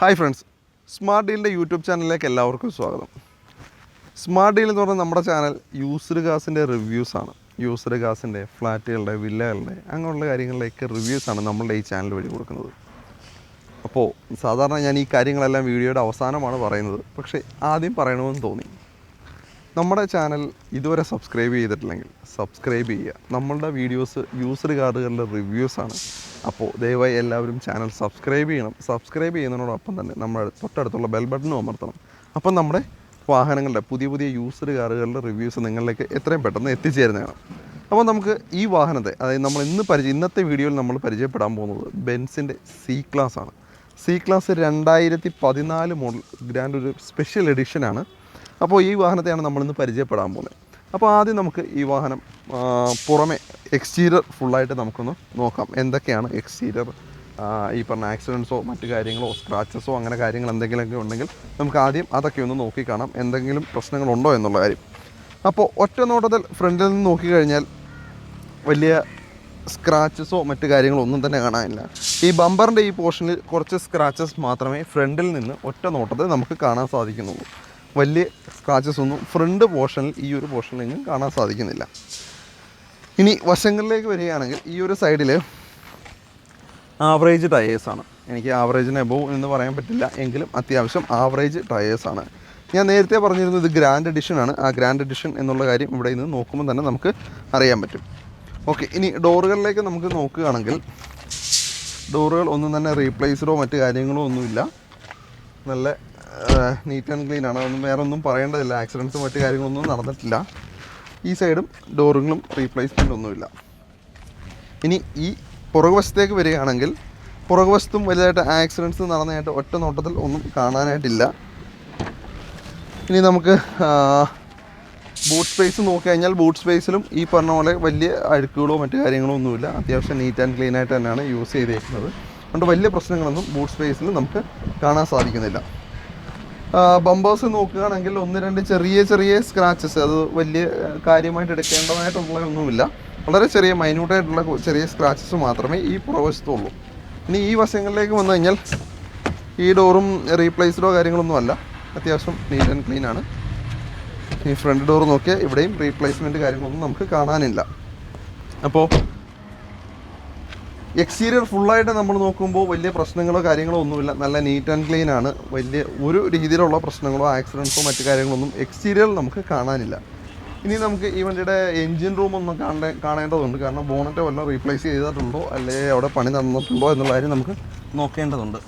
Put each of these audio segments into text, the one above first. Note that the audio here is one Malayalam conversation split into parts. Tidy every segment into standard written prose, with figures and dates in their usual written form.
ഹായ് ഫ്രണ്ട്സ്, സ്മാർട്ട് ഡീലിൻ്റെ യൂട്യൂബ് ചാനലിലേക്ക് എല്ലാവർക്കും സ്വാഗതം. സ്മാർട്ട് ഡീൽ എന്ന് പറഞ്ഞാൽ നമ്മുടെ ചാനൽ യൂസ്ഡ് കാസിൻ്റെ റിവ്യൂസാണ്. യൂസ്ഡ് കാസിൻ്റെ, ഫ്ലാറ്റുകളുടെ, വില്ലകളുടെ അങ്ങനെയുള്ള കാര്യങ്ങളിലേക്ക് റിവ്യൂസാണ് നമ്മളുടെ ഈ ചാനൽ വഴി കൊടുക്കുന്നത്. അപ്പോൾ സാധാരണ ഞാൻ ഈ കാര്യങ്ങളെല്ലാം വീഡിയോയുടെ അവസാനമാണ് പറയുന്നത്, പക്ഷേ ആദ്യം പറയണമെന്ന് തോന്നി. നമ്മുടെ ചാനൽ ഇതുവരെ സബ്സ്ക്രൈബ് ചെയ്തിട്ടില്ലെങ്കിൽ സബ്സ്ക്രൈബ് ചെയ്യുക. നമ്മളുടെ വീഡിയോസ് യൂസ്ഡ് കാറുകളുടെ റിവ്യൂസാണ്. അപ്പോൾ ദയവായി എല്ലാവരും ചാനൽ സബ്സ്ക്രൈബ് ചെയ്യണം. സബ്സ്ക്രൈബ് ചെയ്യുന്നതിനോടൊപ്പം തന്നെ നമ്മുടെ തൊട്ടടുത്തുള്ള ബെൽ ബട്ടണും അമർത്തണം. അപ്പം നമ്മുടെ വാഹനങ്ങളുടെ പുതിയ യൂസ്ഡ് കാറുകളുടെ റിവ്യൂസ് നിങ്ങളിലേക്ക് എത്രയും പെട്ടെന്ന് എത്തിച്ചേരുന്നതാണ്. അപ്പോൾ നമുക്ക് ഈ വാഹനത്തെ, അതായത് നമ്മൾ ഇന്നത്തെ വീഡിയോയിൽ നമ്മൾ പരിചയപ്പെടാൻ പോകുന്നത് ബെൻസിൻ്റെ സി ക്ലാസ് ആണ്. സി ക്ലാസ് 2014 മോഡൽ ഗ്രാൻഡ് ഒരു സ്പെഷ്യൽ എഡിഷനാണ്. അപ്പോൾ ഈ വാഹനത്തെയാണ് നമ്മളിന്ന് പരിചയപ്പെടാൻ പോകുന്നത്. അപ്പോൾ ആദ്യം നമുക്ക് ഈ വാഹനം പുറമെ എക്സ്റ്റീരിയർ ഫുള്ളായിട്ട് നമുക്കൊന്ന് നോക്കാം. എന്തൊക്കെയാണ് എക്സ്റ്റീരിയർ, ഈ പറഞ്ഞ ആക്സിഡൻസോ മറ്റു കാര്യങ്ങളോ സ്ക്രാച്ചസോ അങ്ങനെ കാര്യങ്ങൾ എന്തെങ്കിലുമൊക്കെ ഉണ്ടെങ്കിൽ നമുക്ക് ആദ്യം അതൊക്കെ ഒന്ന് നോക്കിക്കാണാം, എന്തെങ്കിലും പ്രശ്നങ്ങളുണ്ടോ എന്നുള്ള കാര്യം. അപ്പോൾ ഒറ്റ നോട്ടത്തിൽ ഫ്രണ്ടിൽ നിന്ന് നോക്കിക്കഴിഞ്ഞാൽ വലിയ സ്ക്രാച്ചസോ മറ്റു കാര്യങ്ങളോ ഒന്നും തന്നെ കാണാനില്ല. ഈ ബമ്പറിൻ്റെ ഈ പോർഷനിൽ കുറച്ച് സ്ക്രാച്ചസ് മാത്രമേ ഫ്രണ്ടിൽ നിന്ന് ഒറ്റ നോട്ടത്തിൽ നമുക്ക് കാണാൻ സാധിക്കുന്നുള്ളൂ. വലിയ സ്ക്രാച്ചസ് ഒന്നും ഫ്രണ്ട് പോർഷനിൽ, ഈ ഒരു പോർഷനിൽ നിന്നും കാണാൻ സാധിക്കുന്നില്ല. ഇനി വശങ്ങളിലേക്ക് വരികയാണെങ്കിൽ ഈ ഒരു സൈഡിൽ ആവറേജ് ടയേഴ്സാണ്. എനിക്ക് ആവറേജിന് എബോവ് എന്ന് പറയാൻ പറ്റില്ല, എങ്കിലും അത്യാവശ്യം ആവറേജ് ടയേഴ്സാണ്. ഞാൻ നേരത്തെ പറഞ്ഞിരുന്നത് ഇത് ഗ്രാൻഡ് എഡിഷനാണ്. ആ ഗ്രാൻഡ് എഡിഷൻ എന്നുള്ള കാര്യം ഇവിടെ നിന്ന് നോക്കുമ്പോൾ തന്നെ നമുക്ക് അറിയാൻ പറ്റും. ഓക്കെ, ഇനി ഡോറുകളിലേക്ക് നമുക്ക് നോക്കുകയാണെങ്കിൽ ഡോറുകൾ ഒന്നും തന്നെ റീപ്ലേസ്ഡോ മറ്റു കാര്യങ്ങളോ ഒന്നുമില്ല. നല്ല നീറ്റ് ആൻഡ് ക്ലീൻ ആണ്. അതൊന്നും വേറെ ഒന്നും പറയേണ്ടതില്ല. ആക്സിഡൻസും മറ്റു കാര്യങ്ങളൊന്നും നടന്നിട്ടില്ല. ഈ സൈഡും ഡോറുകളും റീപ്ലേസ്മെൻ്റ് ഒന്നുമില്ല. ഇനി ഈ പുറകുവശത്തേക്ക് വരികയാണെങ്കിൽ പുറകുവശത്തും വലുതായിട്ട് ആക്സിഡൻസ് നടന്നതായിട്ട് ഒറ്റ നോട്ടത്തിൽ ഒന്നും കാണാനായിട്ടില്ല. ഇനി നമുക്ക് ബൂട്ട് സ്പേസ് നോക്കിക്കഴിഞ്ഞാൽ ബൂട്ട് സ്പേസിലും ഈ പറഞ്ഞ പോലെ വലിയ അഴുക്കുകളോ മറ്റു കാര്യങ്ങളോ ഒന്നുമില്ല. അത്യാവശ്യം നീറ്റ് ആൻഡ് ക്ലീൻ ആയിട്ട് തന്നെയാണ് യൂസ് ചെയ്തേക്കുന്നത്. അതുകൊണ്ട് വലിയ പ്രശ്നങ്ങളൊന്നും ബൂട്ട് സ്പേസിൽ നമുക്ക് കാണാൻ സാധിക്കുന്നില്ല. ബമ്പേഴ്സ് നോക്കുകയാണെങ്കിൽ ഒന്ന് രണ്ട് ചെറിയ സ്ക്രാച്ചസ്, അത് വലിയ കാര്യമായിട്ട് എടുക്കേണ്ടതായിട്ടുള്ളതൊന്നുമില്ല. വളരെ ചെറിയ മൈന്യൂട്ടായിട്ടുള്ള ചെറിയ സ്ക്രാച്ചസ് മാത്രമേ ഈ പുറവശത്തുള്ളൂ. ഇനി ഈ വശങ്ങളിലേക്ക് വന്നു കഴിഞ്ഞാൽ ഈ ഡോറും റീപ്ലേസ്ഡോ കാര്യങ്ങളൊന്നും അല്ല, അത്യാവശ്യം നീറ്റ് ആൻഡ് ക്ലീൻ ആണ്. ഈ ഫ്രണ്ട് ഡോർ നോക്കിയാൽ ഇവിടെയും റീപ്ലേസ്മെൻറ്റ് കാര്യങ്ങളൊന്നും നമുക്ക് കാണാനില്ല. അപ്പോൾ എക്സ്റ്റീരിയർ ഫുള്ളായിട്ട് നമ്മൾ നോക്കുമ്പോൾ വലിയ പ്രശ്നങ്ങളോ കാര്യങ്ങളോ ഒന്നുമില്ല. നല്ല നീറ്റ് ആൻഡ് ക്ലീൻ ആണ്. വലിയ ഒരു രീതിയിലുള്ള പ്രശ്നങ്ങളോ ആക്സിഡൻസോ മറ്റു കാര്യങ്ങളൊന്നും എക്സ്റ്റീരിയറിൽ നമുക്ക് കാണാനില്ല. ഇനി നമുക്ക് ഈ വണ്ടിയുടെ എൻജിൻ റൂം ഒന്ന് കാണേണ്ടതുണ്ട്. കാരണം ബോണറ്റ് വല്ലതും റീപ്ലേസ് ചെയ്തിട്ടുണ്ടോ അല്ലെങ്കിൽ അവിടെ പണി നടന്നിട്ടുണ്ടോ എന്നുള്ള കാര്യം നമുക്ക് നോക്കേണ്ടതുണ്ട്.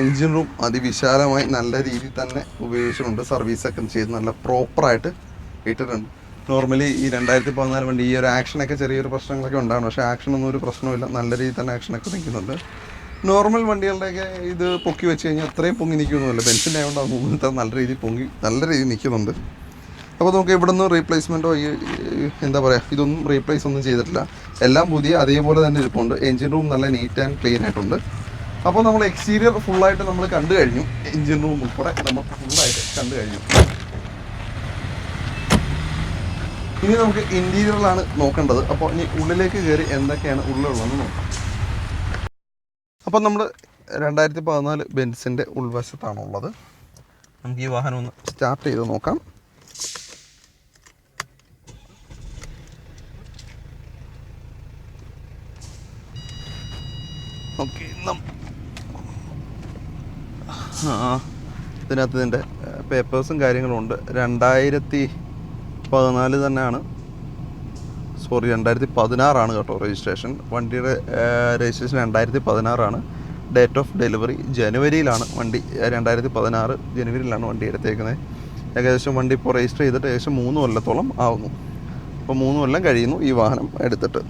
എൻജിൻ റൂം അതിവിശാലമായി നല്ല രീതിയിൽ തന്നെ ഉപയോഗിച്ചിട്ടുണ്ട്. സർവീസൊക്കെ ചെയ്ത് നല്ല പ്രോപ്പറായിട്ട് ഇട്ടിട്ടുണ്ട്. നോർമലി ഈ 2014 വണ്ടി ഈ ഒരു ആക്ഷനൊക്കെ ചെറിയൊരു പ്രശ്നങ്ങളൊക്കെ ഉണ്ടാകും, പക്ഷേ ആക്ഷനൊന്നും ഒരു പ്രശ്നമില്ല. നല്ല രീതിയിൽ തന്നെ ആക്ഷനൊക്കെ നിൽക്കുന്നുണ്ട്. നോർമൽ വണ്ടികളുടെയൊക്കെ ഇത് പൊക്കി വെച്ച് കഴിഞ്ഞാൽ അത്രയും പൊങ്ങി നിൽക്കുന്നില്ല. ബെൻസിൻ്റെ ആയതുകൊണ്ട് നല്ല രീതിയിൽ നിൽക്കുന്നുണ്ട്. അപ്പോൾ നമുക്ക് ഇവിടെ നിന്ന് റീപ്ലേസ്മെൻറ്റോ എന്താ പറയുക, ഇതൊന്നും റീപ്ലേസ് ഒന്നും ചെയ്തിട്ടില്ല. എല്ലാം പുതിയ അതേപോലെ തന്നെ ഇരിപ്പുണ്ട്. എൻജിൻ റൂം നല്ല നീറ്റ് ആൻഡ് ക്ലീൻ ആയിട്ടുണ്ട്. അപ്പോൾ നമ്മൾ എക്സ്റ്റീരിയർ ഫുള്ളായിട്ട് നമ്മൾ കണ്ടു കഴിഞ്ഞു. എൻജിൻ റൂം ഉൾപ്പെടെ നമ്മൾ ഫുള്ളായിട്ട് കണ്ടു കഴിഞ്ഞു. ഇനി നമുക്ക് ഇൻറ്റീരിയറിലാണ് നോക്കേണ്ടത്. അപ്പോൾ ഇനി ഉള്ളിലേക്ക് കയറി എന്തൊക്കെയാണ് ഉള്ളിലുള്ളതെന്ന് നോക്കാം. അപ്പോൾ നമ്മൾ 2014 ബെൻസിൻ്റെ ഉൾവശത്താണുള്ളത്. നമുക്ക് ഈ വാഹനം ഒന്ന് സ്റ്റാർട്ട് ചെയ്ത് നോക്കാം. ഓക്കെ, ഇതിനകത്ത് ഇതിൻ്റെ പേപ്പേഴ്സും കാര്യങ്ങളും ഉണ്ട്. 2014 തന്നെയാണ്, 2016 കേട്ടോ രജിസ്ട്രേഷൻ. വണ്ടിയുടെ രജിസ്ട്രേഷൻ 2016. ഡേറ്റ് ഓഫ് ഡെലിവറി ജനുവരിയിലാണ്. വണ്ടി 2016 ജനുവരിയിലാണ് വണ്ടി എടുത്തേക്കുന്നത്. ഏകദേശം വണ്ടി ഇപ്പോൾ രജിസ്റ്റർ ചെയ്തിട്ട് ഏകദേശം 3 കൊല്ലത്തോളം ആവുന്നു. അപ്പോൾ 3 കൊല്ലം കഴിയുന്നു ഈ വാഹനം എടുത്തിട്ട്.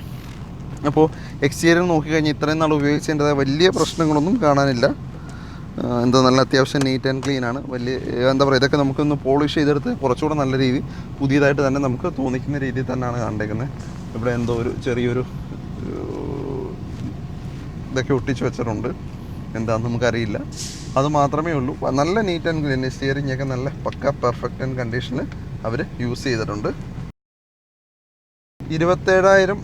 അപ്പോൾ എക്സ്റ്റീരിയർ നോക്കിക്കഴിഞ്ഞാൽ ഇത്രയും നാൾ ഉപയോഗിച്ചതിൻ്റെതായ വലിയ പ്രശ്നങ്ങളൊന്നും കാണാനില്ല. എന്താ നല്ല അത്യാവശ്യം നീറ്റ് ആൻഡ് ക്ലീൻ ആണ്. വലിയ എന്താ പറയുക, ഇതൊക്കെ നമുക്കൊന്ന് പോളിഷ് ചെയ്തെടുത്ത് കുറച്ചുകൂടെ നല്ല രീതി പുതിയതായിട്ട് തന്നെ നമുക്ക് തോന്നിക്കുന്ന രീതിയിൽ തന്നെയാണ് കണ്ടേക്കുന്നത്. ഇവിടെ എന്തോ ഒരു ചെറിയൊരു ഇതൊക്കെ ഒട്ടിച്ച് വെച്ചിട്ടുണ്ട്, എന്താണെന്ന് നമുക്കറിയില്ല. അത് മാത്രമേ ഉള്ളൂ. നല്ല നീറ്റ് ആൻഡ് ക്ലീൻ, സ്റ്റിയറിംഗ് ഒക്കെ നല്ല പക്ക പെർഫെക്റ്റ് ആൻഡ് കണ്ടീഷനിൽ അവർ യൂസ് ചെയ്തിട്ടുണ്ട്. 27,000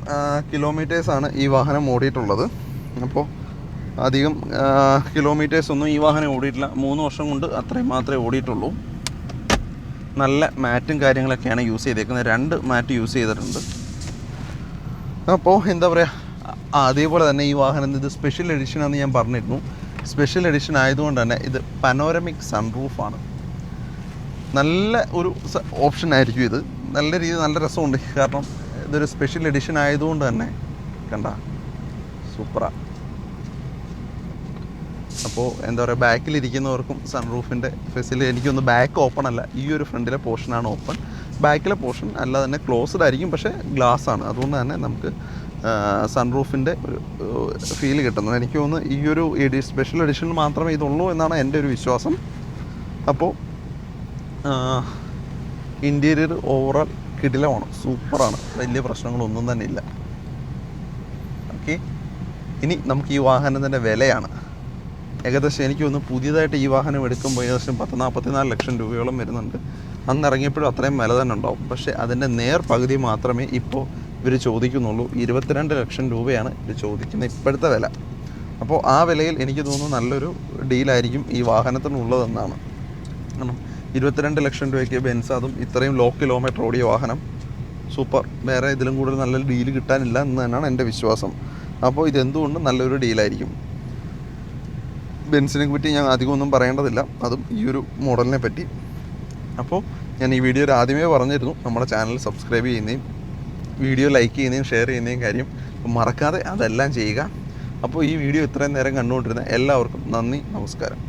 കിലോമീറ്റേഴ്സാണ് ഈ വാഹനം ഓടിയിട്ടുള്ളത്. അപ്പോൾ അധികം കിലോമീറ്റേഴ്സ് ഒന്നും ഈ വാഹനം ഓടിയിട്ടില്ല. 3 വർഷം കൊണ്ട് അത്രയും മാത്രമേ ഓടിയിട്ടുള്ളൂ. നല്ല മാറ്റും കാര്യങ്ങളൊക്കെയാണ് യൂസ് ചെയ്തേക്കുന്നത്. 2 മാറ്റ് യൂസ് ചെയ്തിട്ടുണ്ട്. അപ്പോൾ എന്താ പറയുക, അതേപോലെ തന്നെ ഈ വാഹനം ഇത് സ്പെഷ്യൽ എഡിഷനാണെന്ന് ഞാൻ പറഞ്ഞിരുന്നു. സ്പെഷ്യൽ എഡിഷൻ ആയതുകൊണ്ട് തന്നെ ഇത് പനോരമിക് സൺറൂഫാണ്. നല്ല ഒരു ഓപ്ഷൻ ആയിരിക്കും ഇത്. നല്ല രീതിയിൽ നല്ല രസമുണ്ട്. കാരണം ഇതൊരു സ്പെഷ്യൽ എഡിഷൻ ആയതുകൊണ്ട് തന്നെ കണ്ട സൂപ്പറാണ്. അപ്പോൾ എന്താ പറയുക, ബാക്കിലിരിക്കുന്നവർക്കും സൺറൂഫിൻ്റെ ഫെസിലിറ്റി, എനിക്കൊന്ന് ബാക്ക് ഓപ്പൺ അല്ല, ഈ ഒരു ഫ്രണ്ടിലെ പോർഷനാണ് ഓപ്പൺ. ബാക്കിലെ പോർഷൻ അല്ല തന്നെ ക്ലോസ്ഡ് ആയിരിക്കും, പക്ഷേ ഗ്ലാസ് ആണ്. അതുകൊണ്ട് തന്നെ നമുക്ക് സൺറൂഫിൻ്റെ ഒരു ഫീൽ കിട്ടുന്നത്. എനിക്ക് തോന്നുന്നു ഈ ഒരു സ്പെഷ്യൽ എഡിഷനിൽ മാത്രമേ ഇതുള്ളൂ എന്നാണ് എൻ്റെ ഒരു വിശ്വാസം. അപ്പോൾ ഇൻറ്റീരിയർ ഓവറോൾ കിടിലമാണ്, സൂപ്പറാണ്, വലിയ പ്രശ്നങ്ങളൊന്നും തന്നെ ഇല്ല. ഓക്കെ, ഇനി നമുക്ക് ഈ വാഹനത്തിൻ്റെ വിലയാണ്. ഏകദേശം എനിക്ക് തോന്നുന്നു പുതിയതായിട്ട് ഈ വാഹനം എടുക്കുമ്പോൾ ഏകദേശം 44 ലക്ഷം രൂപയോളം വരുന്നുണ്ട്. അന്ന് ഇറങ്ങിയപ്പോഴും അത്രയും വില തന്നെ ഉണ്ടാവും. പക്ഷേ അതിൻ്റെ നേർ പകുതി മാത്രമേ ഇപ്പോൾ ഇവർ ചോദിക്കുന്നുള്ളൂ. 22 ലക്ഷം രൂപയാണ് ഇവർ ചോദിക്കുന്ന ഇപ്പോഴത്തെ വില. അപ്പോൾ ആ വിലയിൽ എനിക്ക് തോന്നുന്നു നല്ലൊരു ഡീലായിരിക്കും ഈ വാഹനത്തിനുള്ളതെന്നാണ്. കാരണം 22 ലക്ഷം രൂപയ്ക്ക് ബെൻസ്, അതും ഇത്രയും ലോ കിലോമീറ്റർ ഓടിയ വാഹനം, സൂപ്പർ. വേറെ ഇതിലും കൂടുതൽ നല്ലൊരു ഡീല് കിട്ടാനില്ല എന്ന് തന്നെയാണ് എൻ്റെ വിശ്വാസം. അപ്പോൾ ഇതെന്തുകൊണ്ടും നല്ലൊരു ഡീലായിരിക്കും. ബെൻസിനെ പറ്റി ഞാൻ അധികമൊന്നും പറയേണ്ടതില്ല, അതും ഈ ഒരു മോഡലിനെ പറ്റി. അപ്പോൾ ഞാൻ ഈ വീഡിയോയിൽ ആദ്യമേ പറഞ്ഞിരുന്നു, നമ്മുടെ ചാനൽ സബ്സ്ക്രൈബ് ചെയ്യുന്നതും വീഡിയോ ലൈക്ക് ചെയ്യുന്നതും ഷെയർ ചെയ്യുന്നതും കാര്യം മറക്കാതെ അതെല്ലാം ചെയ്യുക. അപ്പോൾ ഈ വീഡിയോ ഇത്രയും നേരം കണ്ടുകൊണ്ടിരുന്ന എല്ലാവർക്കും നന്ദി, നമസ്കാരം.